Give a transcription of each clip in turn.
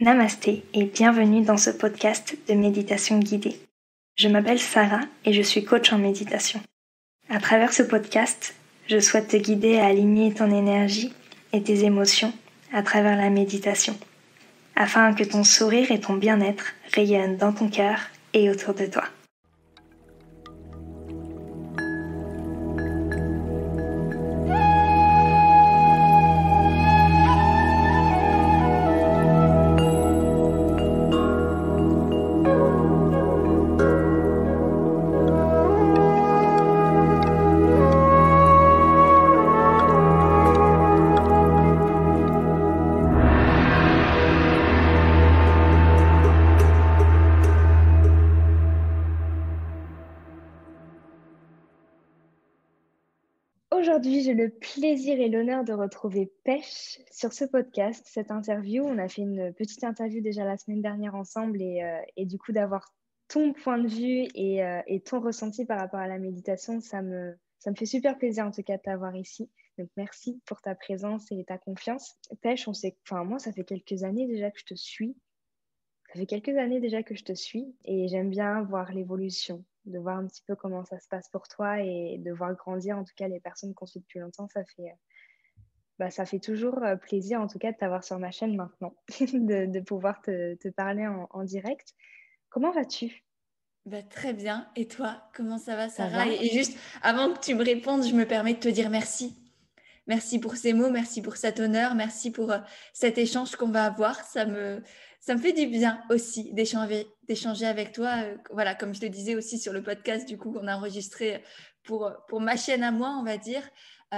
Namasté et bienvenue dans ce podcast de méditation guidée. Je m'appelle Sarah et je suis coach en méditation. À travers ce podcast, je souhaite te guider à aligner ton énergie et tes émotions à travers la méditation, afin que ton sourire et ton bien-être rayonnent dans ton cœur et autour de toi. Aujourd'hui, j'ai le plaisir et l'honneur de retrouver Pêche sur ce podcast, cette interview. On a fait une petite interview déjà la semaine dernière ensemble et du coup d'avoir ton point de vue et ton ressenti par rapport à la méditation, ça me fait super plaisir en tout cas de t'avoir ici. Donc merci pour ta présence et ta confiance. Pêche, moi ça fait quelques années déjà que je te suis. Ça fait quelques années déjà que je te suis et j'aime bien voir l'évolution, de voir un petit peu comment ça se passe pour toi et de voir grandir en tout cas les personnes qu'on suit depuis longtemps. Ça fait toujours plaisir en tout cas de t'avoir sur ma chaîne maintenant, de pouvoir te parler en direct. Comment vas-tu? Très bien. Et toi, comment ça va, Ça Sarah? va? Et juste avant que tu me répondes, je me permets de te dire merci. Merci pour ces mots, merci pour cet honneur, merci pour cet échange qu'on va avoir. Ça me fait du bien aussi d'échanger avec toi. Voilà, comme je te disais aussi sur le podcast, du coup, qu'on a enregistré pour ma chaîne à moi, on va dire. Tu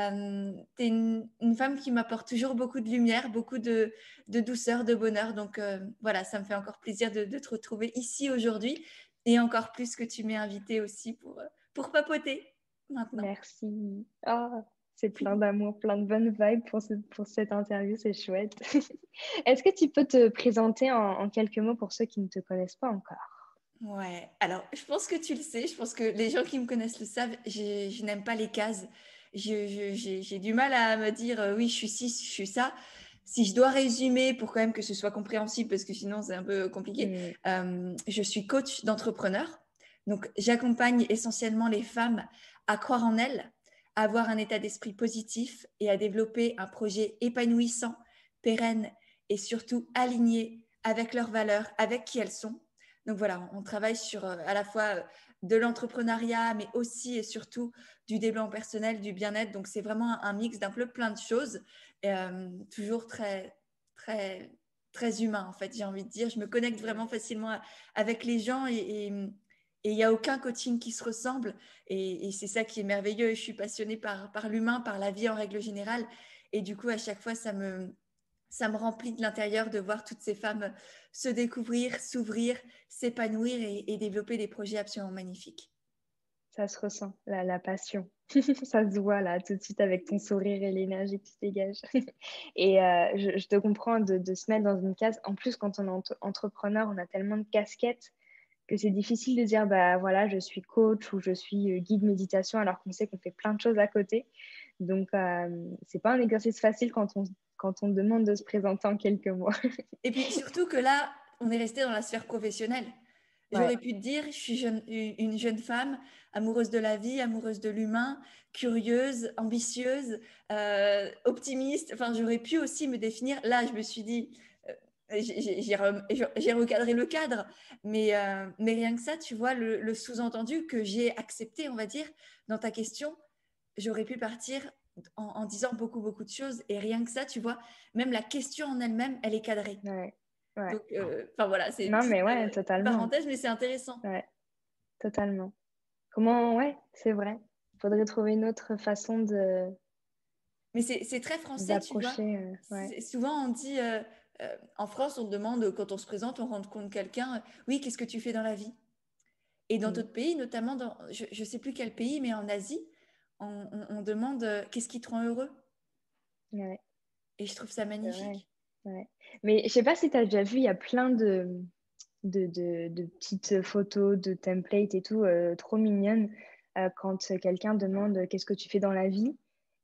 es une femme qui m'apporte toujours beaucoup de lumière, beaucoup de douceur, de bonheur. Donc voilà, ça me fait encore plaisir de te retrouver ici aujourd'hui et encore plus que tu m'aies invitée aussi pour papoter maintenant. Merci. C'est plein d'amour, plein de bonnes vibes pour cette interview, c'est chouette. Est-ce que tu peux te présenter en quelques mots pour ceux qui ne te connaissent pas encore? Ouais, alors je pense que tu le sais, je pense que les gens qui me connaissent le savent, je n'aime pas les cases. J'ai du mal à me dire oui, je suis ci, je suis ça. Si je dois résumer pour quand même que ce soit compréhensible, parce que sinon c'est un peu compliqué, je suis coach d'entrepreneurs. Donc j'accompagne essentiellement les femmes à croire en elles, à avoir un état d'esprit positif et à développer un projet épanouissant, pérenne et surtout aligné avec leurs valeurs, avec qui elles sont. Donc voilà, on travaille sur à la fois de l'entrepreneuriat, mais aussi et surtout du développement personnel, du bien-être. Donc c'est vraiment un mix d'un peu plein de choses, et, toujours très, très, très humain en fait, j'ai envie de dire. Je me connecte vraiment facilement avec les gens et il n'y a aucun coaching qui se ressemble. Et c'est ça qui est merveilleux. Je suis passionnée par l'humain, par la vie en règle générale. Et du coup, à chaque fois, ça me remplit de l'intérieur de voir toutes ces femmes se découvrir, s'ouvrir, s'épanouir et développer des projets absolument magnifiques. Ça se ressent, la passion. Ça se voit là, tout de suite avec ton sourire et l'énergie que tu dégages. Et je te comprends de se mettre dans une case. En plus, quand on est entrepreneur, on a tellement de casquettes que c'est difficile de dire, bah voilà, je suis coach ou je suis guide méditation, alors qu'on sait qu'on fait plein de choses à côté. Donc, c'est pas un exercice facile quand on demande de se présenter en quelques mots. Et puis surtout que là, on est resté dans la sphère professionnelle. Ouais. J'aurais pu te dire, je suis une jeune femme, amoureuse de la vie, amoureuse de l'humain, curieuse, ambitieuse, optimiste. Enfin, j'aurais pu aussi me définir. Là, je me suis dit, j'ai recadré le cadre, mais rien que ça, tu vois, le sous-entendu que j'ai accepté, on va dire, dans ta question, j'aurais pu partir en disant beaucoup, beaucoup de choses. Et rien que ça, tu vois, même la question en elle-même, elle est cadrée. Ouais, ouais. Donc, enfin voilà, c'est une Non, petite mais ouais, totalement. parenthèse, mais c'est intéressant. Ouais, totalement. Ouais, c'est vrai. Faudrait trouver une autre façon Mais c'est très français, tu vois. d'approcher. Ouais. Souvent, on dit, en France, on demande, quand on se présente, on rencontre compte quelqu'un, oui, qu'est-ce que tu fais dans la vie? Et dans Mm. d'autres pays, notamment dans, je ne sais plus quel pays, mais en Asie, on demande, qu'est-ce qui te rend heureux? Ouais, Et je trouve ça c'est vrai. magnifique. Ouais. Mais je sais pas si tu as déjà vu, il y a plein de petites photos, de templates et tout, trop mignonnes. Quand quelqu'un demande qu'est-ce que tu fais dans la vie,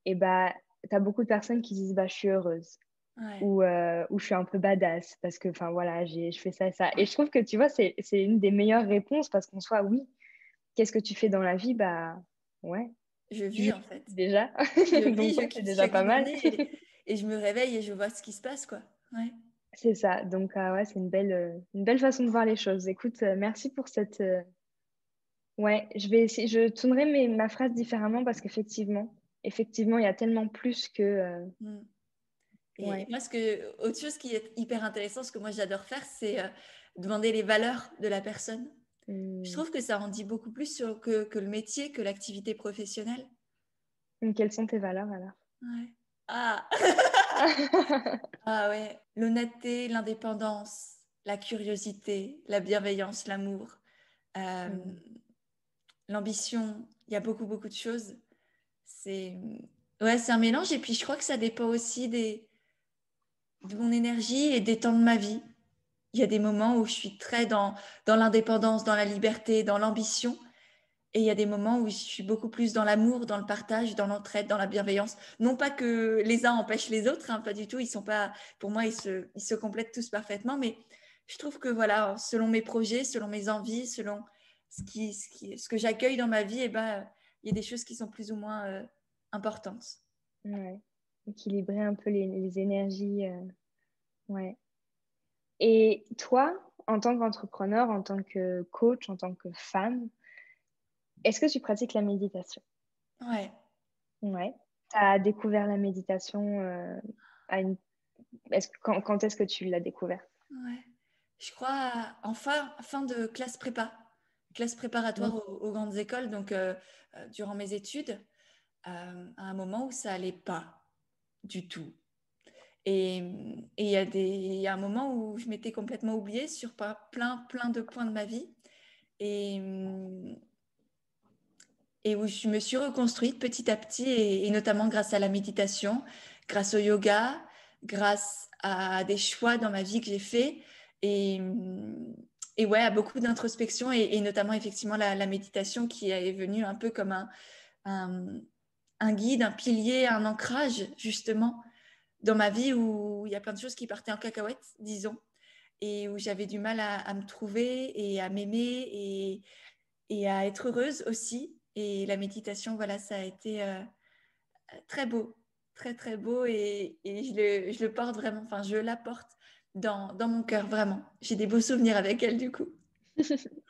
et bah, tu as beaucoup de personnes qui disent bah, je suis heureuse. Ouais. où je suis un peu badass parce que, enfin voilà, je fais ça et ça. Et je trouve que, tu vois, c'est une des meilleures réponses parce qu'en soi, oui, qu'est-ce que tu fais dans la vie? Bah, ouais, Je tu vis vis en fait. déjà. Je vis, Donc, je ouais, c'est kiffe déjà chaque pas mal. journée et je me réveille et je vois ce qui se passe, quoi. Ouais. C'est ça. Donc, ouais, c'est une belle façon de voir les choses. Écoute, merci pour cette. Ouais, je vais essayer, je tournerai ma phrase différemment parce effectivement, il y a tellement plus que. Mm. Et Ouais. moi, autre chose qui est hyper intéressant, ce que moi j'adore faire, c'est demander les valeurs de la personne. Je Hum. trouve que ça en dit beaucoup plus que le métier, que l'activité professionnelle. Quelles sont tes valeurs alors? Ouais. Ah, ah ouais, l'honnêteté, l'indépendance, la curiosité, la bienveillance, l'amour, euh, Hum. l'ambition. Il y a beaucoup, beaucoup de choses. C'est ouais, c'est un mélange. Et puis, je crois que ça dépend aussi de mon énergie et des temps de ma vie. Il y a des moments où je suis très dans l'indépendance, dans la liberté, dans l'ambition. Et il y a des moments où je suis beaucoup plus dans l'amour, dans le partage, dans l'entraide, dans la bienveillance. Non pas que les uns empêchent les autres, hein, pas du tout. Ils sont pas, pour moi, ils se complètent tous parfaitement. Mais je trouve que voilà, selon mes projets, selon mes envies, selon ce que j'accueille dans ma vie, eh ben, il y a des choses qui sont plus ou moins importantes. Ouais. Équilibrer un peu les énergies. Ouais. Et toi, en tant qu'entrepreneur, en tant que coach, en tant que femme, est-ce que tu pratiques la méditation? Ouais. Ouais. Tu as découvert la méditation à une... quand est-ce que tu l'as découverte? Ouais. Je crois en fin de classe préparatoire Mm. aux grandes écoles, donc durant mes études, à un moment où ça allait pas du tout. Et il y a un moment où je m'étais complètement oubliée sur plein de points de ma vie et, et où je me suis reconstruite petit à petit et notamment grâce à la méditation, grâce au yoga, grâce à des choix dans ma vie que j'ai fait et, et ouais, à beaucoup d'introspection et notamment effectivement la méditation qui est venue un peu comme un, un guide, un pilier, un ancrage justement dans ma vie où il y a plein de choses qui partaient en cacahuète, disons, et où j'avais du mal à me trouver et à m'aimer et à être heureuse aussi. Et la méditation, voilà, ça a été très beau, très très beau et je le porte vraiment, enfin je la porte dans mon cœur vraiment. J'ai des beaux souvenirs avec elle du coup.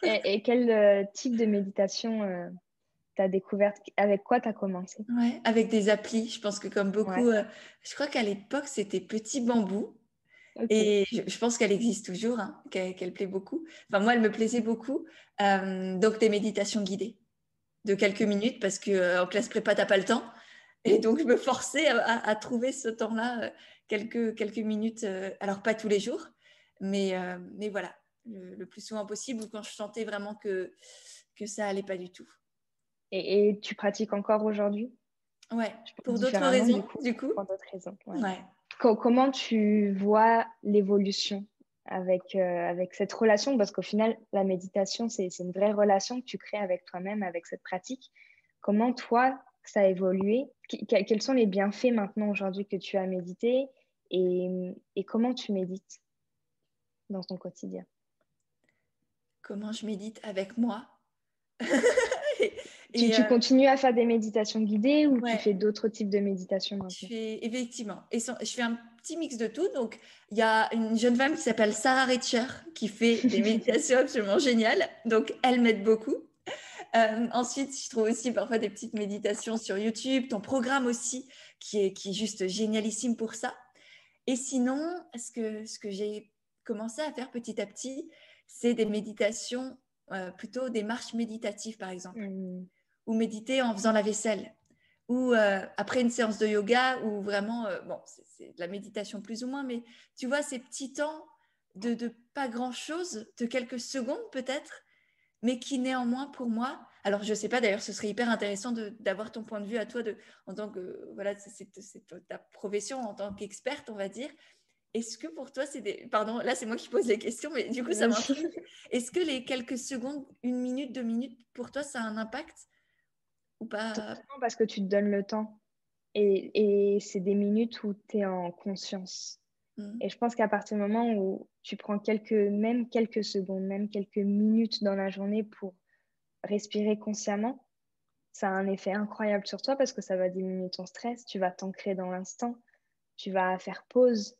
Et quel type de méditation tu as découverte? Avec quoi tu as commencé? Ouais, avec des applis, je pense que comme Ouais. beaucoup, je crois qu'à l'époque c'était Petit Bambou. Ok. Et je pense qu'elle existe toujours, hein, qu'elle plaît beaucoup. Enfin, moi, elle me plaisait beaucoup. Donc, des méditations guidées de quelques minutes parce que en classe prépa, t'as pas le temps. Et donc, je me forçais à trouver ce temps-là, quelques minutes. Alors, pas tous les jours, mais voilà, le plus souvent possible ou quand je sentais vraiment que ça allait pas du tout. Et tu pratiques encore aujourd'hui? Ouais, Je pense pour d'autres différemment, raisons, du coup. pour d'autres raisons. Ouais. Ouais. Comment tu vois l'évolution avec cette relation? Parce qu'au final, la méditation, c'est une vraie relation que tu crées avec toi-même, avec cette pratique. Comment toi, ça a évolué? Quels sont les bienfaits maintenant aujourd'hui que tu as médité et comment tu médites dans ton quotidien? Comment je médite avec moi. et, Tu, et, tu continues à faire des méditations guidées ou tu ouais. fais d'autres types de méditation Je maintenant? fais effectivement, je fais un petit mix de tout. Donc, il y a une jeune femme qui s'appelle Sarah Richer qui fait des méditations absolument géniales. Donc, elle m'aide beaucoup. Ensuite, je trouve aussi parfois des petites méditations sur YouTube, ton programme aussi, qui est juste génialissime pour ça. Et sinon, ce que j'ai commencé à faire petit à petit, c'est des méditations, plutôt des marches méditatives, par exemple, Hmm. ou méditer en faisant la vaisselle ou après une séance de yoga ou vraiment, bon, c'est de la méditation plus ou moins, mais tu vois, ces petits temps de pas grand-chose, de quelques secondes peut-être, mais qui néanmoins pour moi, alors je sais pas d'ailleurs, ce serait hyper intéressant d'avoir ton point de vue à toi en tant que, voilà, c'est ta profession en tant qu'experte, on va dire. Est-ce que pour toi, c'est des... Pardon, là c'est moi qui pose les questions, mais du coup ça m'intrigue. Est-ce que les quelques secondes, une minute, 2 minutes, pour toi, ça a un impact ou pas? Totalement parce que tu te donnes le temps. Et c'est des minutes où tu es en conscience. Et je pense qu'à partir du moment où tu prends même quelques secondes, même quelques minutes dans la journée pour respirer consciemment, ça a un effet incroyable sur toi parce que ça va diminuer ton stress, tu vas t'ancrer dans l'instant, tu vas faire pause.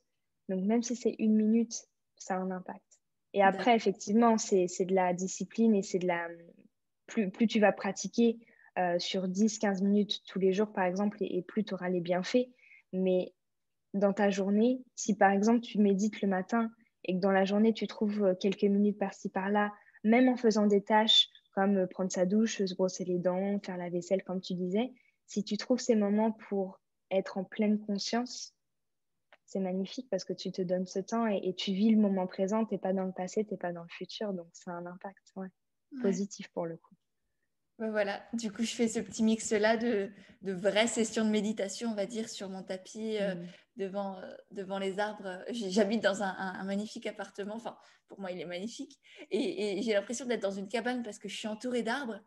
Donc, même si c'est 1 minute, ça a un impact. Et après, D'accord. effectivement, c'est de la discipline et c'est de la. Plus tu vas pratiquer sur 10-15 minutes tous les jours, par exemple, et plus tu auras les bienfaits. Mais dans ta journée, si par exemple tu médites le matin et que dans la journée tu trouves quelques minutes par-ci par-là, même en faisant des tâches comme prendre sa douche, se brosser les dents, faire la vaisselle comme tu disais, si tu trouves ces moments pour être en pleine conscience, c'est magnifique parce que tu te donnes ce temps et tu vis le moment présent, tu n'es pas dans le passé, tu n'es pas dans le futur, donc ça a un impact Ouais. positif pour le coup. Ouais, voilà, du coup, je fais ce petit mix-là de vraies sessions de méditation, on va dire, sur mon tapis Mm. devant les arbres. J'habite dans un magnifique appartement, enfin, pour moi, il est magnifique. Et j'ai l'impression d'être dans une cabane parce que je suis entourée d'arbres.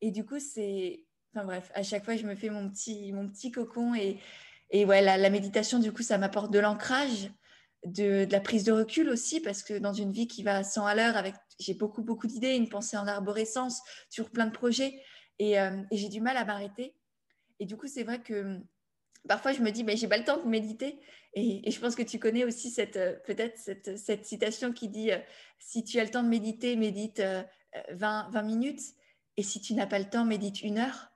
Et du coup, enfin bref, à chaque fois, je me fais mon petit cocon. Et ouais, la méditation, du coup, ça m'apporte de l'ancrage, de la prise de recul aussi, parce que dans une vie qui va à 100 à l'heure, j'ai beaucoup, beaucoup d'idées, une pensée en arborescence sur plein de projets. Et j'ai du mal à m'arrêter. Et du coup, c'est vrai que parfois, je me dis, mais j'ai pas le temps de méditer. Et je pense que tu connais aussi peut-être cette citation qui dit, si tu as le temps de méditer, médite 20 minutes. Et si tu n'as pas le temps, médite 1 heure.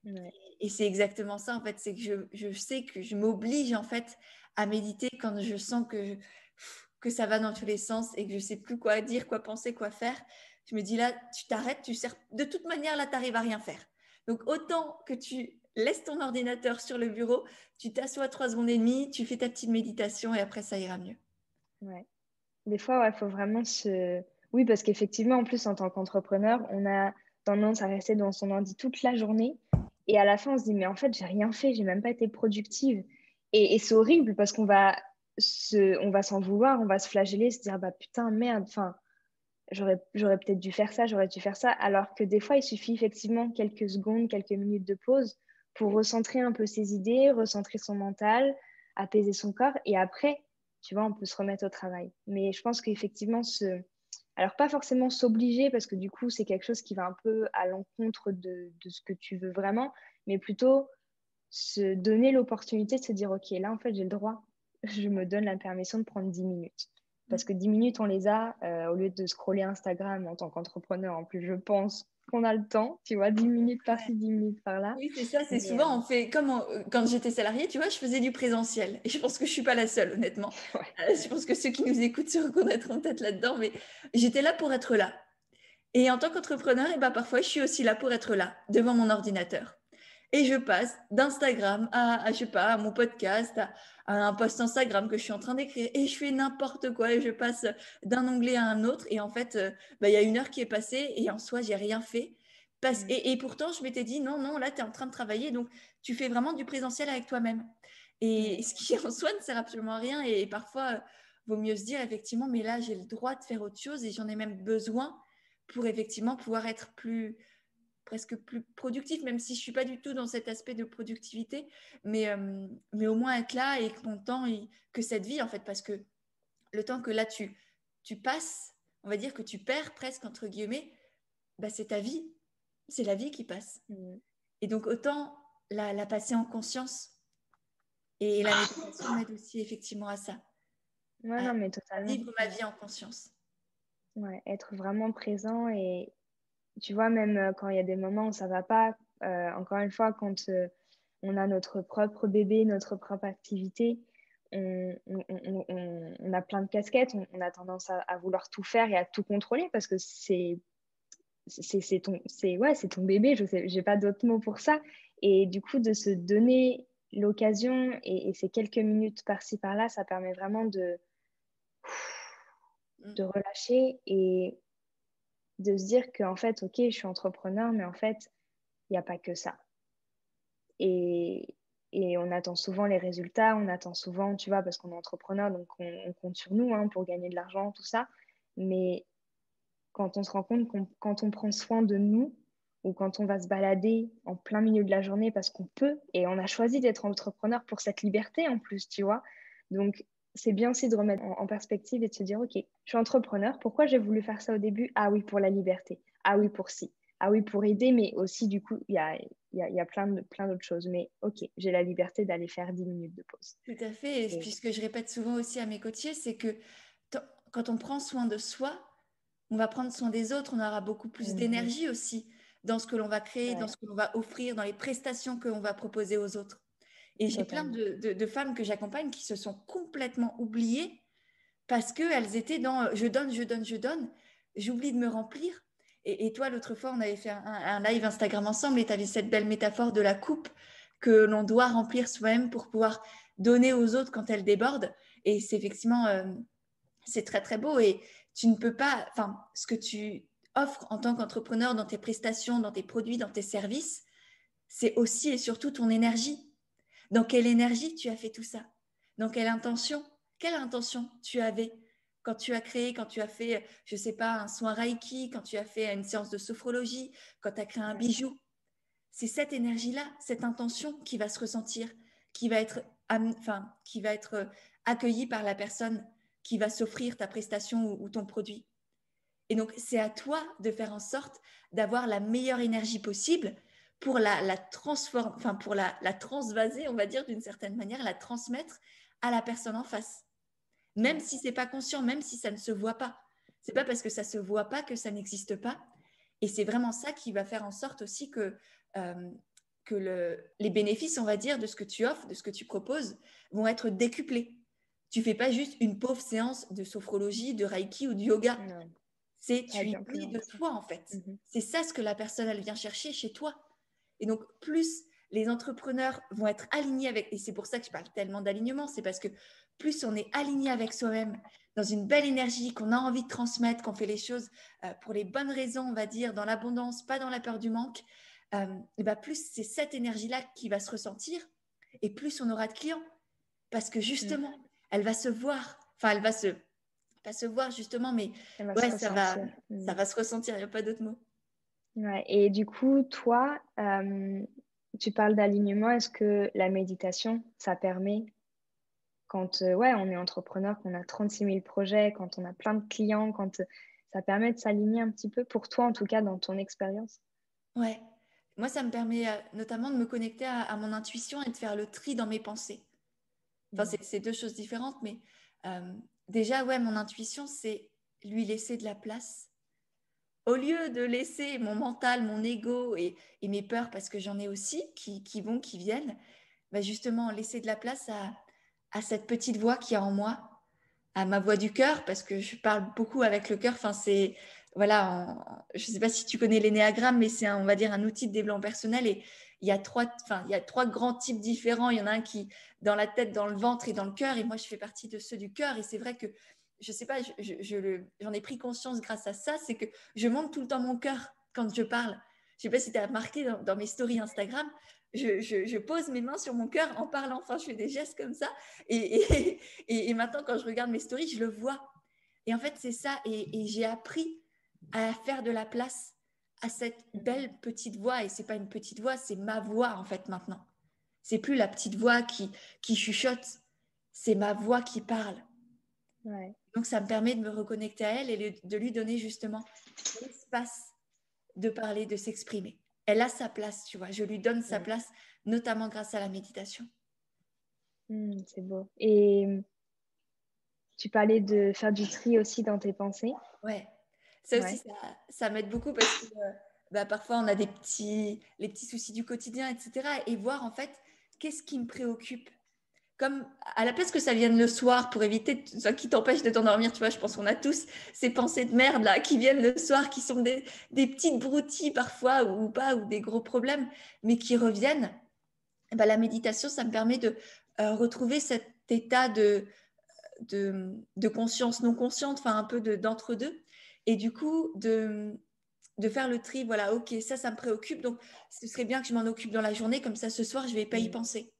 Ouais. Et c'est exactement ça, en fait. C'est que je sais que je m'oblige, en fait, à méditer quand je sens que ça va dans tous les sens et que je sais plus quoi dire, quoi penser, quoi faire. Je me dis là, tu t'arrêtes, tu sers. De toute manière, là, tu n'arrives à rien faire. Donc, autant que tu laisses ton ordinateur sur le bureau, tu t'assois 3 secondes et demie, tu fais ta petite méditation et après, ça ira mieux. Ouais. Des fois, il faut vraiment se. Oui, parce qu'effectivement, en plus, en tant qu'entrepreneur, on a tendance à rester dans son ordi toute la journée. Et à la fin, on se dit, mais en fait, j'ai rien fait, j'ai même pas été productive. Et c'est horrible parce on va s'en vouloir, on va se flageller, se dire, bah putain, merde, enfin, j'aurais peut-être dû faire ça, j'aurais dû faire ça. Alors que des fois, il suffit effectivement quelques secondes, quelques minutes de pause pour recentrer un peu ses idées, recentrer son mental, apaiser son corps. Et après, tu vois, on peut se remettre au travail. Mais je pense qu'effectivement, alors pas forcément s'obliger, parce que du coup, c'est quelque chose qui va un peu à l'encontre de ce que tu veux vraiment, mais plutôt se donner l'opportunité de se dire, OK, là, en fait, j'ai le droit. Je me donne la permission de prendre 10 minutes. Parce que 10 minutes, on les a, au lieu de scroller Instagram en tant qu'entrepreneur. En plus, je pense qu'on a le temps, tu vois, 10 minutes Ouais. par-ci, 10 minutes par-là. Oui, c'est ça. C'est Mais souvent, on fait comme quand j'étais salariée, tu vois, je faisais du présentiel. Et je pense que je suis pas la seule, honnêtement. ouais, Je pense que ceux qui nous écoutent se reconnaîtront peut-être là-dedans, mais j'étais là pour être là. Et en tant qu'entrepreneur, et ben parfois, je suis aussi là pour être là, devant mon ordinateur. Et je passe d'Instagram je sais pas, à mon podcast, à un post Instagram que je suis en train d'écrire. Et je fais n'importe quoi. Et je passe d'un onglet à un autre. Et en fait, il y a 1 heure qui est passée et en soi, j'ai rien fait. mm, Et pourtant, je m'étais dit, non, non, là, tu es en train de travailler. Donc, tu fais vraiment du présentiel avec toi-même. Et ouais, ce qui en soi ne sert absolument à rien. Et parfois, vaut mieux se dire, effectivement, mais là, j'ai le droit de faire autre chose et j'en ai même besoin pour effectivement pouvoir être presque plus productif, même si je ne suis pas du tout dans cet aspect de productivité, mais au moins être là et que mon temps, que cette vie, en fait, parce que le temps que là, tu passes, on va dire que tu perds presque, entre guillemets, bah, c'est ta vie, c'est la vie qui passe. mm. Et donc, autant la passer en conscience. Et la méditation m'aide aussi effectivement à ça, Ouais, à non, mais totalement. vivre ma Ouais. vie en conscience. Ouais, être vraiment présent et tu vois, même quand il y a des moments où ça va pas, encore une fois, quand on a notre propre bébé, notre propre activité, on a plein de casquettes, on a tendance à vouloir tout faire et à tout contrôler parce que c'est ton bébé, je sais, j'ai pas d'autres mots pour ça. Et du coup, de se donner l'occasion et ces quelques minutes par-ci par-là, ça permet vraiment Mm. de relâcher et de se dire qu'en fait, ok, je suis entrepreneur, mais en fait, il n'y a pas que ça. Et, et on attend souvent les résultats, on attend souvent, tu vois, parce qu'on est entrepreneur, donc on compte sur nous hein, pour gagner de l'argent, tout ça. Mais quand on se rend compte quand on prend soin de nous, ou quand on va se balader en plein milieu de la journée parce qu'on peut, et on a choisi d'être entrepreneur pour cette liberté en plus, tu vois. Donc, c'est bien aussi de remettre en perspective et de se dire, OK, je suis entrepreneur, pourquoi j'ai voulu faire ça au début? Ah oui, pour la liberté. Ah oui, pour ci. Ah oui, pour aider, mais aussi, du coup, il y a plein d'autres choses. Mais OK, j'ai la liberté d'aller faire 10 minutes de pause. Tout à fait. Et Et puis ce que je répète souvent aussi à mes coachés, c'est que t- quand on prend soin de soi, on va prendre soin des autres, on aura beaucoup plus mhm, d'énergie aussi dans ce que l'on va créer, dans ouais, ce que l'on va offrir, dans les prestations que l'on va proposer aux autres. Et j'ai plein totalement. de femmes que j'accompagne qui se sont complètement oubliées parce qu'elles étaient dans je donne, je donne, je donne, j'oublie de me remplir. Et toi, l'autre fois, on avait fait un live Instagram ensemble et tu avais cette belle métaphore de la coupe que l'on doit remplir soi-même pour pouvoir donner aux autres quand elle déborde. Et c'est effectivement, c'est très, très beau. Et tu ne peux pas, enfin, ce que tu offres en tant qu'entrepreneur dans tes prestations, dans tes produits, dans tes services, c'est aussi et surtout ton énergie. Dans quelle énergie tu as fait tout ça? Dans quelle intention? Quelle intention tu avais quand tu as créé, quand tu as fait, je ne sais pas, un soin Reiki, quand tu as fait une séance de sophrologie, quand tu as créé un Ouais, bijou? C'est cette énergie-là, cette intention qui va se ressentir, qui va être, enfin, qui va être accueillie par la personne qui va s'offrir ta prestation ou ton produit. Et donc, c'est à toi de faire en sorte d'avoir la meilleure énergie possible pour la transformer, enfin, pour la transvaser, on va dire d'une certaine manière, la transmettre à la personne en face. Même ouais. si c'est pas conscient, même si ça ne se voit pas. C'est pas parce que ça se voit pas que ça n'existe pas. Et c'est vraiment ça qui va faire en sorte aussi euh, que les bénéfices, on va dire, de ce que tu offres, de ce que tu proposes, vont être décuplés. Tu fais pas juste une pauvre séance de sophrologie, de reiki ou de yoga. Non, C'est ça va tu y bien plus mets loin de que ça. toi en fait. Mhm. C'est ça ce que la personne elle vient chercher chez toi. Et donc plus les entrepreneurs vont être alignés avec, et c'est pour ça que je parle tellement d'alignement, c'est parce que plus on est aligné avec soi-même, dans une belle énergie, qu'on a envie de transmettre, qu'on fait les choses pour les bonnes raisons, on va dire, dans l'abondance, pas dans la peur du manque, et ben plus c'est cette énergie-là qui va se ressentir, et plus on aura de clients. Parce que Mm. justement, elle va se voir, enfin elle va se pas se voir justement, mais Elle va se ouais, ressentir. ça Mm. va se ressentir, il n'y a pas d'autre mot. Ouais. Et du coup, toi, tu parles d'alignement. Est-ce que la méditation, ça permet, quand ouais, on est entrepreneur, qu'on a 36 000 projets, quand on a plein de clients, quand ça permet de s'aligner un petit peu, pour toi en tout cas, dans ton expérience? Ouais, moi ça me permet notamment de me connecter à mon intuition et de faire le tri dans mes pensées. Enfin, Mm. c'est deux choses différentes, mais euh, déjà, ouais, mon intuition, c'est lui laisser de la place. Au lieu de laisser mon mental, mon ego et mes peurs, parce que j'en ai aussi, qui vont, qui viennent, bah justement, laisser de la place à cette petite voix qui est en moi, à ma voix du cœur, parce que je parle beaucoup avec le cœur. Enfin, c'est, voilà, je ne sais pas si tu connais l'énéagramme, mais c'est, on va dire, un outil de développement personnel. Et il y a il y a trois grands types différents. Il y en a un qui, dans la tête, dans le ventre et dans le cœur. Et moi, je fais partie de ceux du cœur. Et c'est vrai que, je ne sais pas, j'en ai pris conscience grâce à ça. C'est que je monte tout le temps mon cœur quand je parle. Je ne sais pas si tu as remarqué dans mes stories Instagram, je pose mes mains sur mon cœur en parlant. Enfin, je fais des gestes comme ça. Et maintenant, quand je regarde mes stories, je le vois. Et en fait, c'est ça. Et j'ai appris à faire de la place à cette belle petite voix. Et c'est pas une petite voix, c'est ma voix, en fait, maintenant. C'est plus la petite voix qui chuchote, c'est ma voix qui parle. Ouais. Donc, ça me permet de me reconnecter à elle et de lui donner justement l'espace de parler, de s'exprimer. Elle a sa place, tu vois. Je lui donne sa Mm. place, notamment grâce à la méditation. Mm, c'est beau. Et tu parlais de faire du tri aussi dans tes pensées. Ouais, ça aussi, Ouais. ça m'aide beaucoup parce que bah, parfois on a les petits soucis du quotidien, etc. Et voir en fait qu'est-ce qui me préoccupe. Comme à la place que ça vienne le soir pour éviter ça qui t'empêche de t'endormir, tu vois, je pense qu'on a tous ces pensées de merde là qui viennent le soir, qui sont des petites broutilles parfois ou pas, ou des gros problèmes, mais qui reviennent. Bah, la méditation, ça me permet de retrouver cet état de conscience non consciente, enfin un peu d'entre-deux. Et du coup, de faire le tri, voilà, ok, ça me préoccupe, donc ce serait bien que je m'en occupe dans la journée, comme ça ce soir, je ne vais pas y Mm. penser.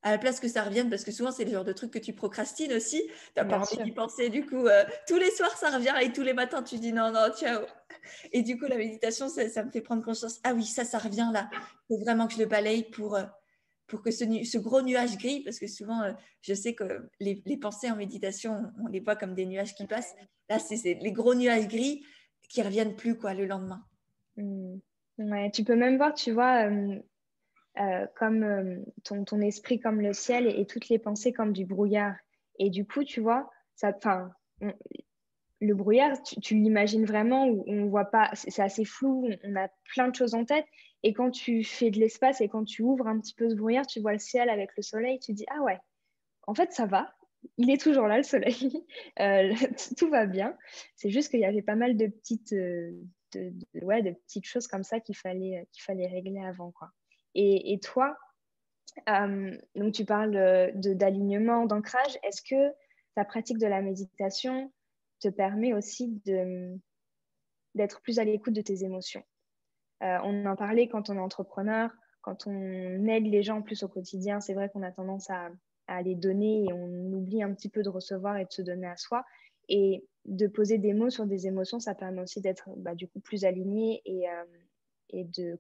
À la place que ça revienne, parce que souvent c'est le genre de truc que tu procrastines aussi, tu n'as pas Bien envie sûr. d'y penser, du coup, tous les soirs ça revient et tous les matins tu dis non, non, ciao. Et du coup, la méditation, ça me fait prendre conscience, ah oui, ça revient là, il faut vraiment que je le balaye pour que ce gros nuage gris, parce que souvent, je sais que les pensées en méditation, on les voit comme des nuages qui passent. Là, c'est les gros nuages gris qui ne reviennent plus quoi, le lendemain. Ouais, tu peux même voir, tu vois, comme ton esprit comme le ciel et toutes les pensées comme du brouillard. Et du coup, tu vois, le brouillard, tu l'imagines vraiment où on voit pas, c'est assez flou, on a plein de choses en tête. Et quand tu fais de l'espace et quand tu ouvres un petit peu ce brouillard, tu vois le ciel avec le soleil, tu dis, ah ouais, en fait, ça va. Il est toujours là, le soleil. Tout va bien. C'est juste qu'il y avait pas mal de petites, de petites choses comme ça qu'il fallait régler avant, quoi. Et toi, donc tu parles d'alignement, d'ancrage. Est-ce que ta pratique de la méditation te permet aussi d'être plus à l'écoute de tes émotions? On en parlait quand on est entrepreneur, quand on aide les gens plus au quotidien, c'est vrai qu'on a tendance à les donner et on oublie un petit peu de recevoir et de se donner à soi. Et de poser des mots sur des émotions, ça permet aussi d'être du coup plus aligné et de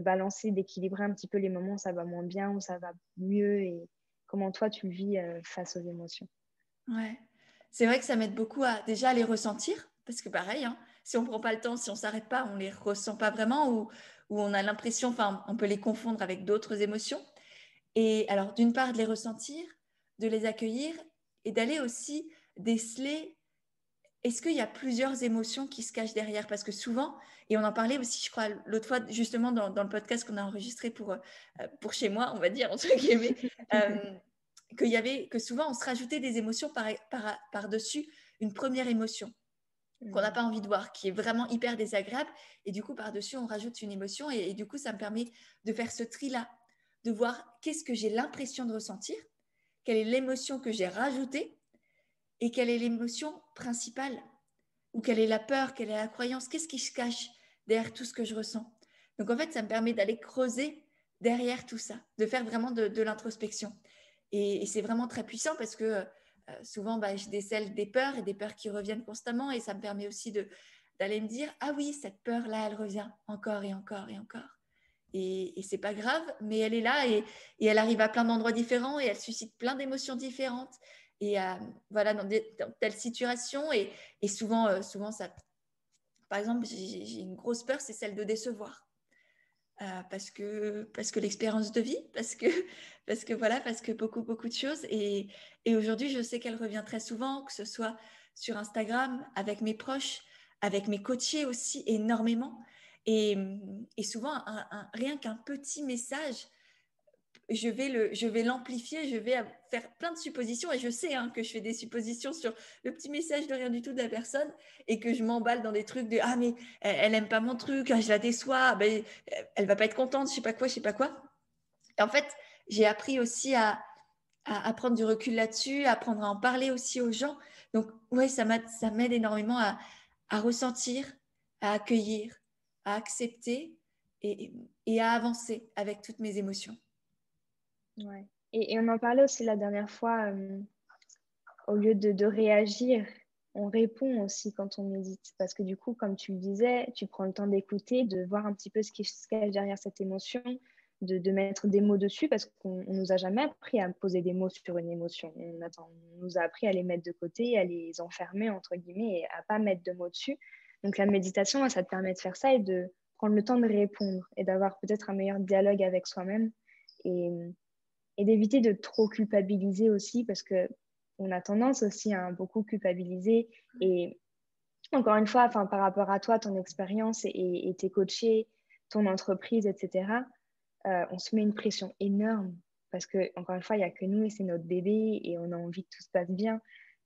balancer, d'équilibrer un petit peu les moments où ça va moins bien, où ça va mieux et comment toi tu le vis face aux émotions. Ouais. C'est vrai que ça m'aide beaucoup à déjà les ressentir, parce que pareil, hein, si on ne prend pas le temps, si on ne s'arrête pas, on ne les ressent pas vraiment ou on a l'impression, enfin, on peut les confondre avec d'autres émotions. Et alors, d'une part, de les ressentir, de les accueillir et d'aller aussi déceler, est-ce qu'il y a plusieurs émotions qui se cachent derrière? Parce que souvent, et on en parlait aussi, je crois, l'autre fois, justement, dans le podcast qu'on a enregistré pour chez moi, on va dire, entre guillemets, que souvent, on se rajoutait des émotions par-dessus une première émotion qu'on n'a pas envie de voir, qui est vraiment hyper désagréable. Et du coup, par-dessus, on rajoute une émotion. Et du coup, ça me permet de faire ce tri-là, de voir qu'est-ce que j'ai l'impression de ressentir, quelle est l'émotion que j'ai rajoutée et quelle est l'émotion principale ou quelle est la peur, quelle est la croyance, qu'est-ce qui se cache derrière tout ce que je ressens. Donc, en fait, ça me permet d'aller creuser derrière tout ça, de faire vraiment de l'introspection. Et c'est vraiment très puissant parce que souvent, je décèle des peurs et des peurs qui reviennent constamment et ça me permet aussi d'aller me dire, ah oui, cette peur-là, elle revient encore et encore et encore. Et c'est pas grave, mais elle est là et elle arrive à plein d'endroits différents et elle suscite plein d'émotions différentes. Et voilà, dans telle situation. Et souvent ça, par exemple, j'ai une grosse peur, c'est celle de décevoir. Parce que l'expérience de vie, parce que beaucoup de choses. Et aujourd'hui, je sais qu'elle revient très souvent, que ce soit sur Instagram, avec mes proches, avec mes coachés aussi, énormément. Et souvent, rien qu'un petit message, je vais l'amplifier, je vais faire plein de suppositions et je sais que je fais des suppositions sur le petit message de rien du tout de la personne et que je m'emballe dans des trucs de ah mais elle aime pas mon truc, je la déçois, elle va pas être contente, je sais pas quoi. Et en fait, j'ai appris aussi à prendre du recul là-dessus, à apprendre à en parler aussi aux gens. Donc ouais, ça m'aide énormément à ressentir, à accueillir, à accepter et à avancer avec toutes mes émotions. Ouais. Et on en parlait aussi la dernière fois, au lieu de réagir, on répond aussi quand on médite. Parce que du coup, comme tu le disais, tu prends le temps d'écouter, de voir un petit peu ce qui se cache derrière cette émotion, de mettre des mots dessus, parce qu'on ne nous a jamais appris à poser des mots sur une émotion. On nous a appris à les mettre de côté, à les enfermer, entre guillemets, et à pas mettre de mots dessus. Donc la méditation, ça te permet de faire ça et de prendre le temps de répondre et d'avoir peut-être un meilleur dialogue avec soi-même. Et d'éviter de trop culpabiliser aussi parce que on a tendance aussi à beaucoup culpabiliser. Et encore une fois, par rapport à toi, ton expérience et tes coachés, ton entreprise, etc., on se met une pression énorme parce que, encore une fois, il n'y a que nous et c'est notre bébé et on a envie que tout se passe bien.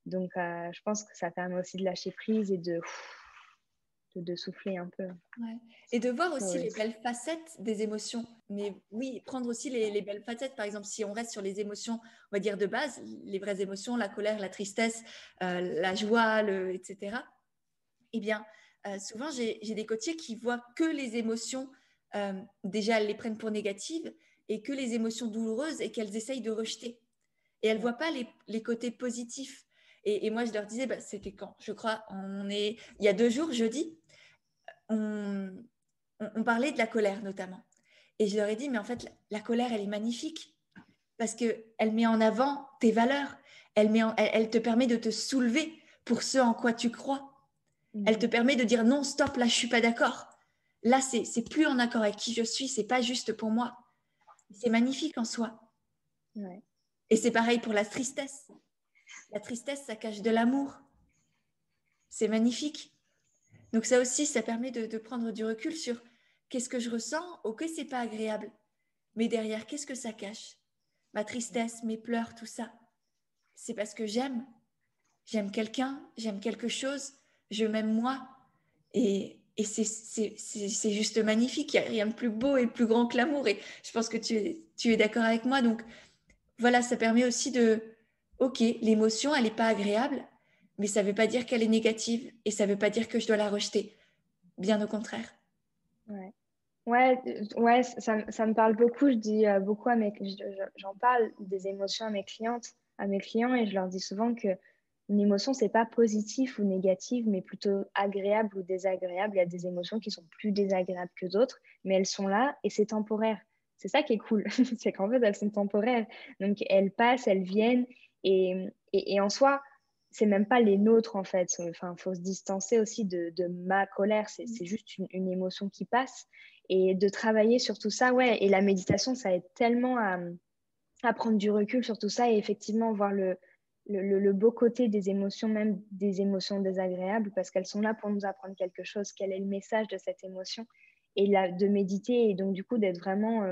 Donc, je pense que ça permet aussi de lâcher prise et de souffler un peu. Ouais. Et de voir aussi Ouais. les belles facettes des émotions. Mais oui, prendre aussi les belles facettes. Par exemple, si on reste sur les émotions, on va dire de base, les vraies émotions, la colère, la tristesse, la joie, etc. Eh bien, souvent, j'ai des coachés qui voient que les émotions, déjà, elles les prennent pour négatives, et que les émotions douloureuses et qu'elles essayent de rejeter. Et elles ne voient pas les côtés positifs. Et moi, je leur disais, c'était quand? Je crois, il y a 2 jours, jeudi, on parlait de la colère notamment. Et je leur ai dit, mais en fait, la colère, elle est magnifique. parce qu'elle met en avant tes valeurs. Elle te permet de te soulever pour ce en quoi tu crois. Elle te permet de dire non, stop, là, je ne suis pas d'accord. Là, c'est plus en accord avec qui je suis, c'est pas juste pour moi. C'est magnifique en soi. Ouais. Et c'est pareil pour la tristesse. La tristesse, ça cache de l'amour. C'est magnifique. Donc ça aussi, ça permet de prendre du recul sur qu'est-ce que je ressens. Ok, c'est pas agréable. Mais derrière, qu'est-ce que ça cache? Ma tristesse, mes pleurs, tout ça. C'est parce que j'aime. J'aime quelqu'un, j'aime quelque chose, je m'aime moi. Et c'est juste magnifique. Il n'y a rien de plus beau et plus grand que l'amour. Et je pense que tu es d'accord avec moi. Donc voilà, ça permet aussi ok, l'émotion, elle n'est pas agréable, mais ça ne veut pas dire qu'elle est négative et ça ne veut pas dire que je dois la rejeter. Bien au contraire. Ouais. Ouais, ça me parle beaucoup. Je dis beaucoup j'en parle des émotions à mes clients, et je leur dis souvent que une émotion, c'est pas positif ou négatif, mais plutôt agréable ou désagréable. Il y a des émotions qui sont plus désagréables que d'autres, mais elles sont là et c'est temporaire. C'est ça qui est cool, c'est qu'en fait, elles sont temporaires. Donc, elles passent, elles viennent, et en soi, c'est même pas les nôtres, en fait. Enfin, faut se distancer aussi de ma colère. C'est juste une émotion qui passe. Et de travailler sur tout ça, ouais. Et la méditation, ça aide tellement à prendre du recul sur tout ça et effectivement voir le beau côté des émotions, même des émotions désagréables, parce qu'elles sont là pour nous apprendre quelque chose, quel est le message de cette émotion, et de méditer, et donc du coup d'être vraiment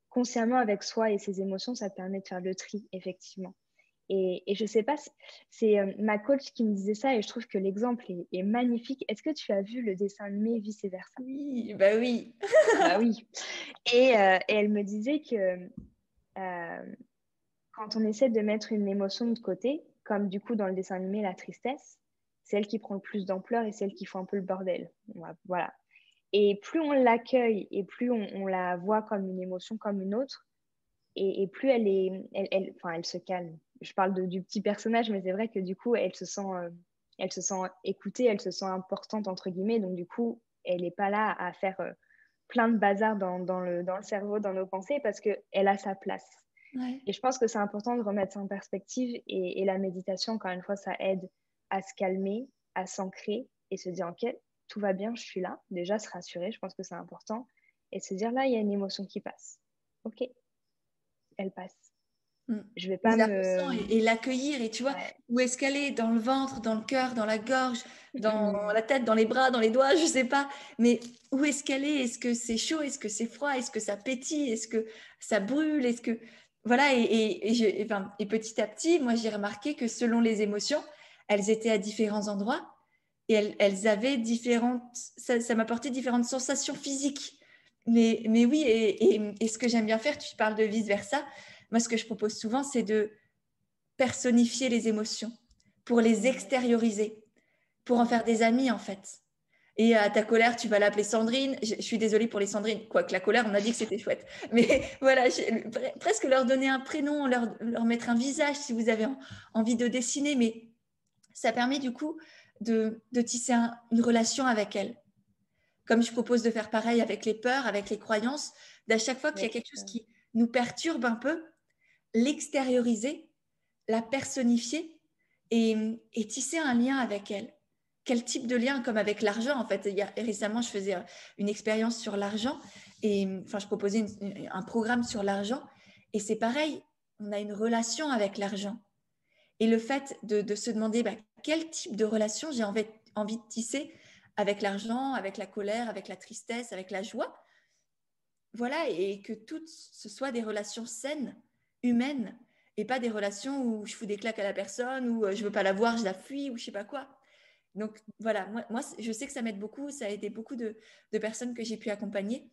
consciemment avec soi et ses émotions, ça te permet de faire le tri, effectivement. Et je sais pas, c'est ma coach qui me disait ça, et je trouve que l'exemple est magnifique. Est-ce que tu as vu le dessin animé Vice Versa? Oui, bah oui. Bah oui. Et elle me disait que euh, quand on essaie de mettre une émotion de côté, comme du coup dans le dessin animé la tristesse, c'est elle qui prend le plus d'ampleur et c'est elle qui fait un peu le bordel. Voilà. Et plus on l'accueille et plus on la voit comme une émotion comme une autre, et plus enfin, elle se calme. Je parle du petit personnage, mais c'est vrai que du coup, elle se sent écoutée, elle se sent importante, entre guillemets. Donc, du coup, elle n'est pas là à faire plein de bazar dans le cerveau, dans nos pensées, parce qu'elle a sa place. Ouais. Et je pense que c'est important de remettre ça en perspective. Et la méditation, encore une fois, ça aide à se calmer, à s'ancrer et se dire, OK, tout va bien, je suis là. Déjà, se rassurer, je pense que c'est important. Et se dire, là, il y a une émotion qui passe. OK, elle passe. Mm. Je vais Et pas la ressent me... et l'accueillir. Et tu vois, Ouais. où est-ce qu'elle est? Dans le ventre, dans le cœur, dans la gorge, dans Mm. la tête, dans les bras, dans les doigts, je sais pas. Mais où est-ce qu'elle est? Est-ce que c'est chaud? Est-ce que c'est froid? Est-ce que ça pétille? Est-ce que ça brûle? Est-ce que... Voilà, et petit à petit, moi, j'ai remarqué que selon les émotions, elles étaient à différents endroits et elles avaient différentes... Ça m'apportait différentes sensations physiques. Mais oui, et ce que j'aime bien faire, tu parles de vice-versa. Moi, ce que je propose souvent, c'est de personnifier les émotions pour les extérioriser, pour en faire des amis, en fait. Et à ta colère, tu vas l'appeler Sandrine. Je suis désolée pour les Sandrines. Quoique la colère, on a dit que c'était chouette. Mais voilà, presque leur donner un prénom, leur mettre un visage si vous avez envie de dessiner. Mais ça permet du coup de tisser une relation avec elles. Comme je propose de faire pareil avec les peurs, avec les croyances, d'à chaque fois qu'il y a quelque chose qui nous perturbe un peu, l'extérioriser, la personnifier et tisser un lien avec elle. Quel type de lien? Comme avec l'argent, en fait. Récemment, je faisais une expérience sur l'argent et enfin, je proposais un programme sur l'argent et c'est pareil, on a une relation avec l'argent. Et le fait de se demander quel type de relation j'ai envie de tisser avec l'argent, avec la colère, avec la tristesse, avec la joie, voilà, et que toutes ce soit des relations saines, humaines, et pas des relations où je fous des claques à la personne, où je veux pas la voir, je la fuis, ou je sais pas quoi. Donc voilà, moi je sais que ça m'aide beaucoup, ça a aidé beaucoup de personnes que j'ai pu accompagner.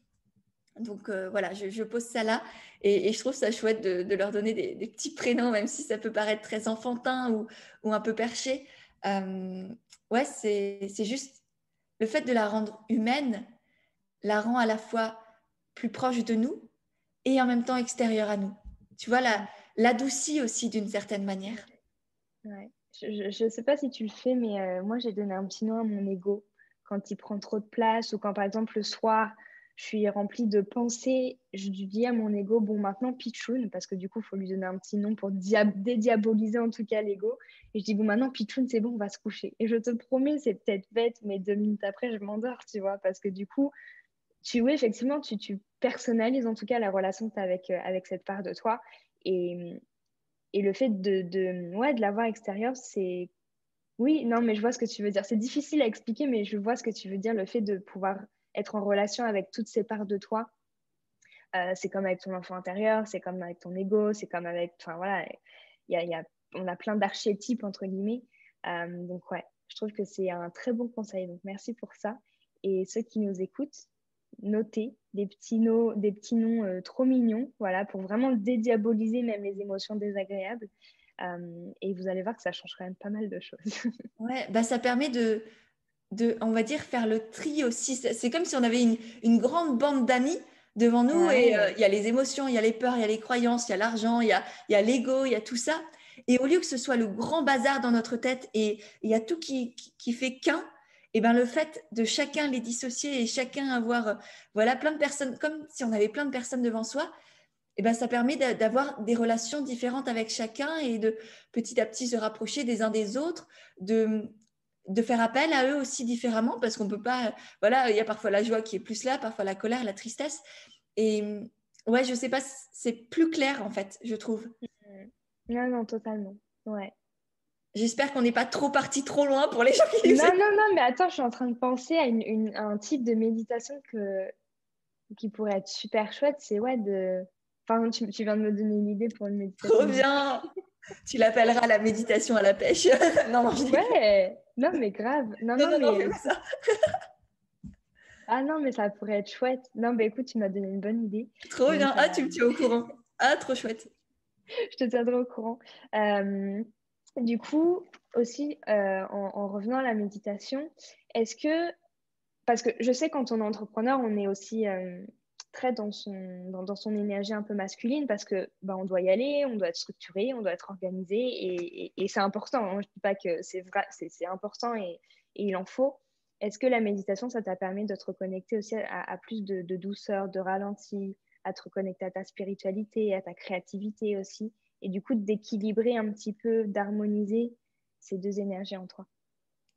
Donc voilà, je pose ça là et je trouve ça chouette de leur donner des petits prénoms, même si ça peut paraître très enfantin ou un peu perché. Ouais, c'est juste le fait de la rendre humaine, la rend à la fois plus proche de nous et en même temps extérieure à nous. Tu vois, l'adoucit aussi d'une certaine manière. Ouais. Je ne sais pas si tu le fais, mais moi, j'ai donné un petit nom à mon ego quand il prend trop de place, ou quand, par exemple, le soir, je suis remplie de pensées. Je dis à mon ego, bon, maintenant Pichoun, parce que du coup, il faut lui donner un petit nom pour dédiaboliser en tout cas l'ego. Et je dis, bon, maintenant Pichoun, c'est bon, on va se coucher. Et je te promets, c'est peut-être bête, mais 2 minutes après, je m'endors, tu vois, parce que du coup, oui, effectivement, tu personnalises en tout cas la relation que tu as avec cette part de toi. Et, et le fait ouais, de la voir extérieure, c'est... Oui, non, mais je vois ce que tu veux dire. C'est difficile à expliquer, mais je vois ce que tu veux dire. Le fait de pouvoir être en relation avec toutes ces parts de toi, c'est comme avec ton enfant intérieur, c'est comme avec ton ego, c'est comme avec... Enfin, voilà, on a plein d'archétypes, entre guillemets. Donc, ouais, je trouve que c'est un très bon conseil. Donc, merci pour ça. Et ceux qui nous écoutent, notez des petits noms trop mignons, voilà, pour vraiment dédiaboliser même les émotions désagréables. Et vous allez voir que ça change quand même pas mal de choses. Ouais, bah ça permet on va dire, faire le tri aussi. C'est comme si on avait une grande bande d'amis devant nous et Ouais, il y a les émotions, il y a les peurs, il y a les croyances, il y a l'argent, il y a l'ego, il y a tout ça. Et au lieu que ce soit le grand bazar dans notre tête et il y a tout qui fait qu'un, et ben le fait de chacun les dissocier et chacun avoir voilà, plein de personnes, comme si on avait plein de personnes devant soi, et ben ça permet d'avoir des relations différentes avec chacun et de petit à petit se rapprocher des uns des autres, de faire appel à eux aussi différemment parce qu'on peut pas, voilà, il y a parfois la joie qui est plus là, parfois la colère, la tristesse. Et ouais, je sais pas, c'est plus clair en fait, je trouve. non, non, totalement. Ouais. J'espère qu'on n'est pas trop parti trop loin pour les gens qui nous Non, écoutent. non, non, mais attends, je suis en train de penser à un type de méditation qui pourrait être super chouette. C'est ouais, de. Enfin, tu viens de me donner une idée pour une Trop méditation de groupe. bien. Tu l'appelleras la méditation à la pêche. Non, non, je déconne. Ouais, non, mais grave. Non, Non, non, non, non, mais fais pas écoute. ça. Ah non, mais ça pourrait être chouette. Non, mais écoute, tu m'as donné une bonne idée. Trop bien. Donc, Ah, tu me tiens au courant. Ah, trop chouette. je te tiendrai au courant. Euh, du coup, aussi, en revenant à la méditation, est-ce que parce que je sais quand on est entrepreneur, on est aussi très dans son énergie un peu masculine parce que bah, on doit y aller, on doit être structuré, on doit être organisé et c'est important. Hein. Je ne dis pas que c'est vrai, c'est important et il en faut. Est-ce que la méditation, ça t'a permis de te reconnecter aussi à plus de douceur, de ralenti, à te reconnecter à ta spiritualité, à ta créativité aussi, et du coup d'équilibrer un petit peu, d'harmoniser ces deux énergies en toi?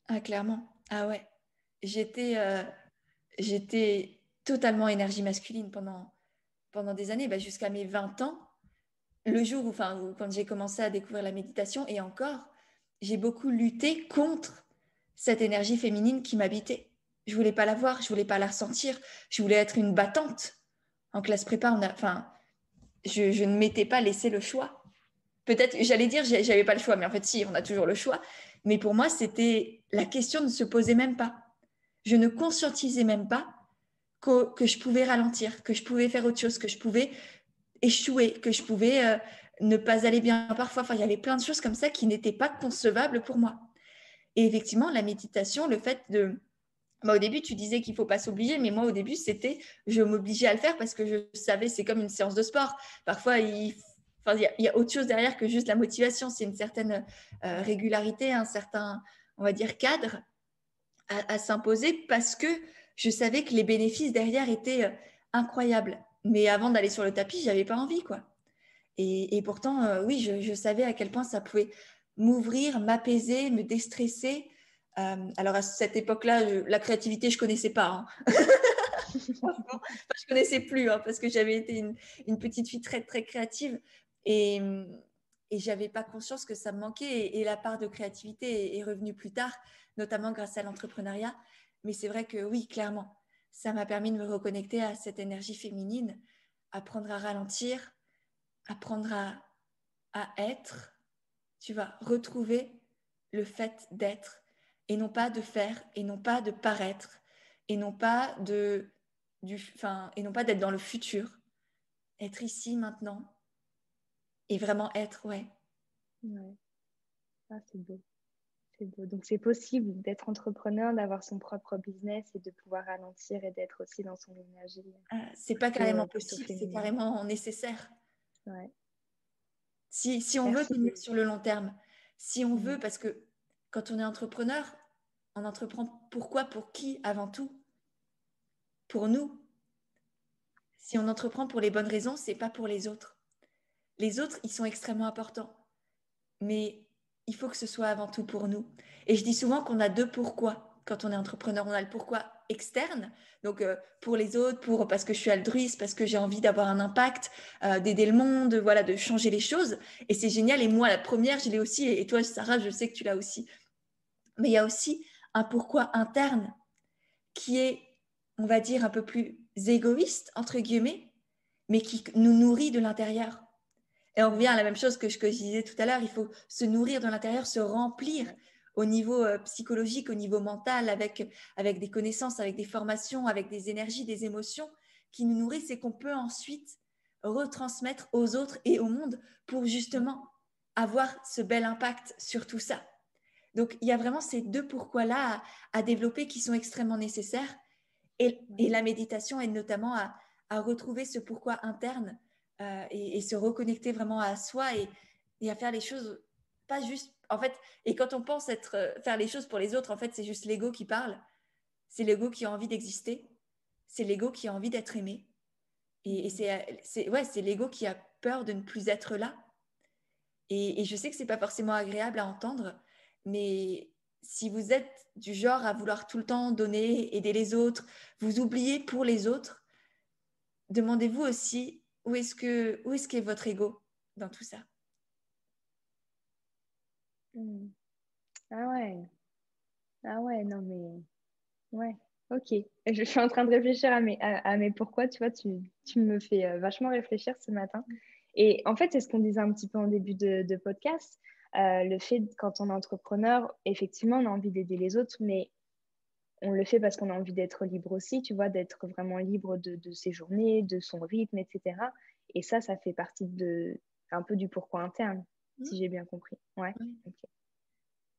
Ah, clairement. Ah ouais. J'étais j'étais totalement énergie masculine pendant des années, bah, jusqu'à mes 20 ans. Le jour où, enfin, quand j'ai commencé à découvrir la méditation, et encore, j'ai beaucoup lutté contre cette énergie féminine qui m'habitait. Je voulais pas la voir, je voulais pas la ressentir, je voulais être une battante. En classe prépa, enfin, je ne m'étais pas laissé le choix. Peut-être, j'allais dire, j'avais pas le choix, mais en fait, si, on a toujours le choix. Mais pour moi, c'était la question ne se posait même pas. Je ne conscientisais même pas que je pouvais ralentir, que je pouvais faire autre chose, que je pouvais échouer, que je pouvais ne pas aller bien parfois. Enfin, il y avait plein de choses comme ça qui n'étaient pas concevables pour moi. Et effectivement, la méditation, le fait de... Bah, au début, tu disais qu'il ne faut pas s'obliger, mais moi, au début, c'était... Je m'obligeais à le faire parce que je savais, c'est comme une séance de sport. Parfois, enfin, il y a autre chose derrière que juste la motivation. C'est une certaine régularité, un certain, on va dire, cadre à s'imposer parce que je savais que les bénéfices derrière étaient incroyables. Mais avant d'aller sur le tapis, j'avais pas envie, quoi. Et pourtant, oui, je savais à quel point ça pouvait m'ouvrir, m'apaiser, me déstresser. Alors à cette époque-là, la créativité, je connaissais pas. Hein. Enfin, je connaissais plus hein, parce que j'avais été une petite fille très très créative et j'avais pas conscience que ça me manquait et la part de créativité est revenue plus tard, notamment grâce à l'entrepreneuriat. Mais c'est vrai que oui, clairement, ça m'a permis de me reconnecter à cette énergie féminine, apprendre à ralentir, apprendre à être, tu vas retrouver le fait d'être et non pas de faire et non pas de paraître et non pas et non pas d'être dans le futur, être ici maintenant et vraiment être, ouais. Ouais. Ah, c'est beau. C'est beau. Donc, c'est possible d'être entrepreneur, d'avoir son propre business et de pouvoir ralentir et d'être aussi dans son énergie C'est pas carrément plutôt possible, c'est féminine. carrément nécessaire. Ouais. Si on veut Merci. tenir sur le long terme, si on veut, Mm. parce que quand on est entrepreneur, on entreprend pourquoi, pour qui avant tout? Pour nous. Si on entreprend pour les bonnes raisons, c'est pas pour les autres. Les autres, ils sont extrêmement importants. Mais il faut que ce soit avant tout pour nous. Et je dis souvent qu'on a deux pourquoi quand on est entrepreneur. On a le pourquoi externe, donc pour les autres, parce que je suis altruiste, parce que j'ai envie d'avoir un impact, d'aider le monde, voilà, de changer les choses. Et c'est génial. Et moi, la première, je l'ai aussi. Et toi, Sarah, je sais que tu l'as aussi. Mais il y a aussi un pourquoi interne qui est, on va dire, un peu plus égoïste, entre guillemets, mais qui nous nourrit de l'intérieur. Et on revient à la même chose que je disais tout à l'heure, il faut se nourrir de l'intérieur, se remplir au niveau psychologique, au niveau mental, avec des connaissances, avec des formations, avec des énergies, des émotions qui nous nourrissent et qu'on peut ensuite retransmettre aux autres et au monde pour justement avoir ce bel impact sur tout ça. Donc, il y a vraiment ces deux pourquoi-là à développer qui sont extrêmement nécessaires. Et la méditation aide notamment à retrouver ce pourquoi interne et se reconnecter vraiment à soi et à faire les choses, pas juste... En fait, et quand on pense faire les choses pour les autres, en fait, c'est juste l'ego qui parle. C'est l'ego qui a envie d'exister. C'est l'ego qui a envie d'être aimé. Et c'est l'ego qui a peur de ne plus être là. Et je sais que c'est pas forcément agréable à entendre, mais si vous êtes du genre à vouloir tout le temps donner, aider les autres, vous oubliez pour les autres, demandez-vous aussi où est-ce qu'est votre ego dans tout ça. Ah ouais. Ah ouais, non mais... Ouais, ok. Je suis en train de réfléchir à mes pourquoi, tu vois, tu me fais vachement réfléchir ce matin. Et en fait, c'est ce qu'on disait un petit peu en début de podcast. Le fait, quand on est entrepreneur, effectivement, on a envie d'aider les autres, mais on le fait parce qu'on a envie d'être libre aussi, tu vois, d'être vraiment libre de ses journées, de son rythme, etc. Et ça fait partie un peu du pourquoi interne, si j'ai bien compris. Ouais, ok.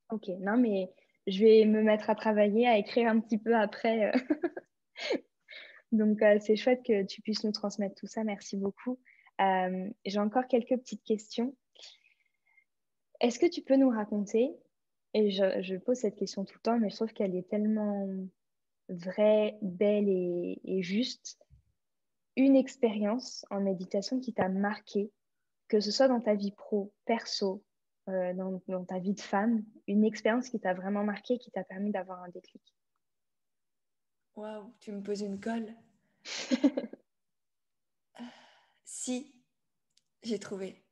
Ok, non, mais je vais me mettre à travailler, à écrire un petit peu après. Donc, c'est chouette que tu puisses nous transmettre tout ça. Merci beaucoup. J'ai encore quelques petites questions. Est-ce que tu peux nous raconter, et je pose cette question tout le temps, mais je trouve qu'elle est tellement vraie, belle et juste, une expérience en méditation qui t'a marqué, que ce soit dans ta vie pro, perso, dans ta vie de femme, une expérience qui t'a vraiment marqué, qui t'a permis d'avoir un déclic. Waouh, tu me poses une colle. Si, j'ai trouvé.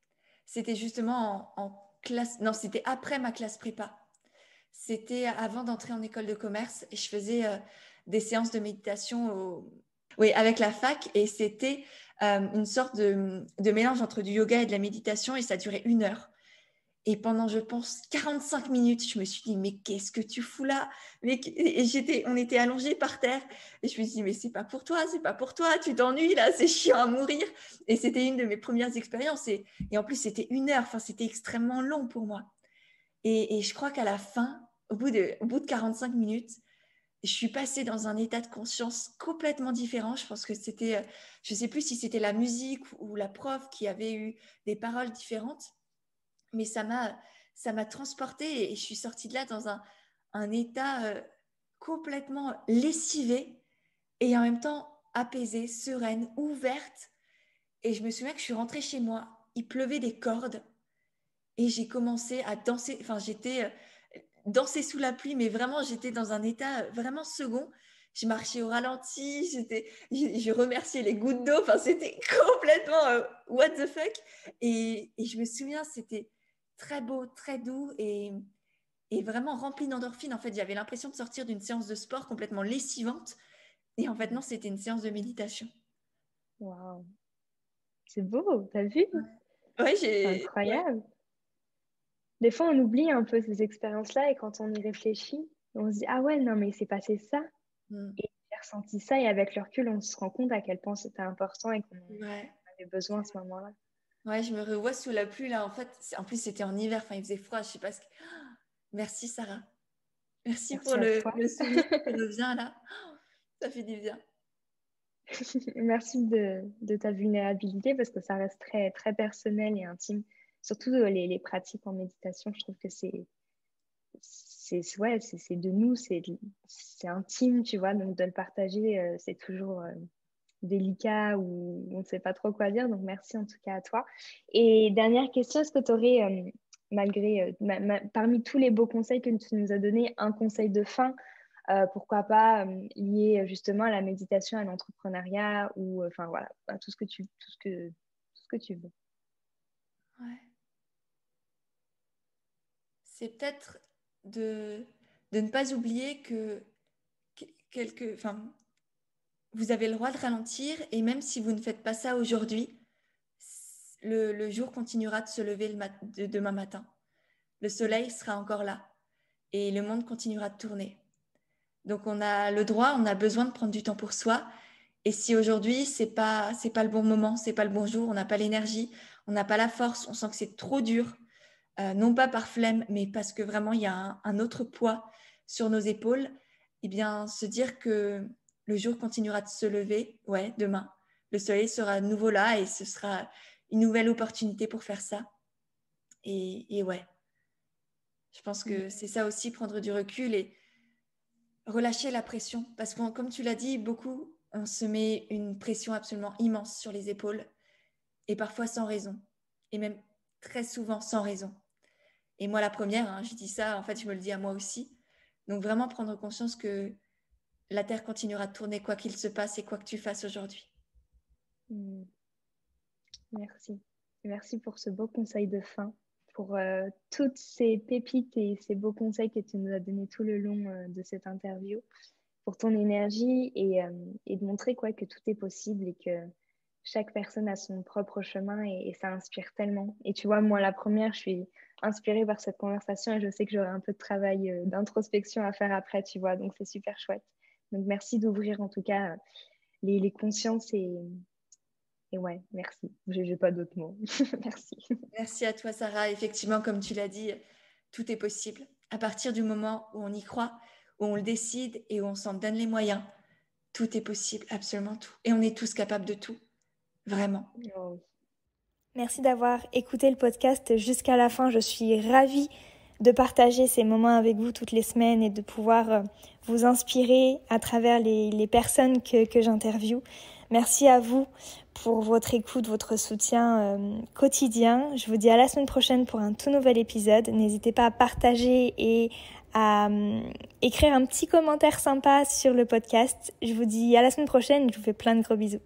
C'était justement en classe... Non, c'était après ma classe prépa. C'était avant d'entrer en école de commerce et je faisais des séances de méditation oui, avec la fac et c'était une sorte de mélange entre du yoga et de la méditation et ça durait 1 heure. Et pendant, je pense, 45 minutes, je me suis dit, mais qu'est-ce que tu fous là? On était allongés par terre. Et je me suis dit, mais c'est pas pour toi, tu t'ennuies là, c'est chiant à mourir. Et c'était une de mes premières expériences. Et en plus, c'était 1 heure, enfin, c'était extrêmement long pour moi. Et je crois qu'à la fin, au bout de 45 minutes, je suis passée dans un état de conscience complètement différent. Je pense que c'était, je ne sais plus si c'était la musique ou la prof qui avait eu des paroles différentes, mais ça m'a transportée et je suis sortie de là dans un état complètement lessivé et en même temps apaisée, sereine, ouverte. Et je me souviens que je suis rentrée chez moi, il pleuvait des cordes et j'ai commencé à danser. Enfin, j'étais danser sous la pluie, mais vraiment, j'étais dans un état vraiment second. Je marchais au ralenti, je remerciais les gouttes d'eau. Enfin, c'était complètement what the fuck. Et je me souviens, c'était très beau, très doux et vraiment rempli d'endorphines. En fait, j'avais l'impression de sortir d'une séance de sport complètement lessivante. Et en fait, non, c'était une séance de méditation. Waouh, c'est beau, t'as vu? Ouais, C'est ouais. incroyable. Des fois, on oublie un peu ces expériences-là et quand on y réfléchit, on se dit, ah ouais, non, mais il s'est passé ça. Mm. Et j'ai ressenti ça et avec le recul, on se rend compte à quel point c'était important et qu'on Ouais. avait besoin à ce moment-là. Ouais, je me revois sous la pluie là. En fait, en plus, c'était en hiver, enfin, il faisait froid. Je sais pas ce que... Merci, Sarah. Merci pour Merci à toi. le souvenir qui revient là. Ça fait du bien. Merci de ta vulnérabilité parce que ça reste très, très personnel et intime. Surtout les pratiques en méditation, je trouve que ouais, c'est de nous, c'est intime, tu vois. Donc de le partager, c'est toujours délicat où on ne sait pas trop quoi dire. Donc, merci en tout cas à toi. Et dernière question, est-ce que tu aurais, parmi tous les beaux conseils que tu nous as donnés, un conseil de fin, pourquoi pas lié justement à la méditation, à l'entrepreneuriat ou enfin voilà, à tout ce que tu veux. Ouais. C'est peut-être de ne pas oublier que vous avez le droit de ralentir et même si vous ne faites pas ça aujourd'hui, le jour continuera de se lever demain matin. Le soleil sera encore là et le monde continuera de tourner. Donc on a le droit, on a besoin de prendre du temps pour soi. Et si aujourd'hui c'est pas le bon moment, c'est pas le bon jour, on n'a pas l'énergie, on n'a pas la force, on sent que c'est trop dur, non pas par flemme, mais parce que vraiment il y a un autre poids sur nos épaules, eh bien se dire que le jour continuera de se lever, ouais, demain, le soleil sera de nouveau là et ce sera une nouvelle opportunité pour faire ça. Et ouais, je pense que c'est ça aussi, prendre du recul et relâcher la pression. Parce que comme tu l'as dit, beaucoup, on se met une pression absolument immense sur les épaules et parfois sans raison. Et même très souvent sans raison. Et moi, la première, hein, je dis ça, en fait, je me le dis à moi aussi. Donc vraiment prendre conscience que la Terre continuera de tourner quoi qu'il se passe et quoi que tu fasses aujourd'hui. Merci. Merci pour ce beau conseil de fin, pour toutes ces pépites et ces beaux conseils que tu nous as donnés tout le long de cette interview, pour ton énergie et de montrer quoi, que tout est possible et que chaque personne a son propre chemin et ça inspire tellement. Et tu vois, moi, la première, je suis inspirée par cette conversation et je sais que j'aurai un peu de travail d'introspection à faire après, tu vois, donc c'est super chouette. Donc merci d'ouvrir en tout cas les consciences et ouais, merci. Je n'ai pas d'autres mots. Merci. Merci à toi, Sarah. Effectivement, comme tu l'as dit, tout est possible. À partir du moment où on y croit, où on le décide et où on s'en donne les moyens, tout est possible, absolument tout. Et on est tous capables de tout, vraiment. Oh. Merci d'avoir écouté le podcast jusqu'à la fin. Je suis ravie de partager ces moments avec vous toutes les semaines et de pouvoir vous inspirer à travers les personnes que j'interviewe. Merci à vous pour votre écoute, votre soutien quotidien. Je vous dis à la semaine prochaine pour un tout nouvel épisode. N'hésitez pas à partager et à écrire un petit commentaire sympa sur le podcast. Je vous dis à la semaine prochaine. Je vous fais plein de gros bisous.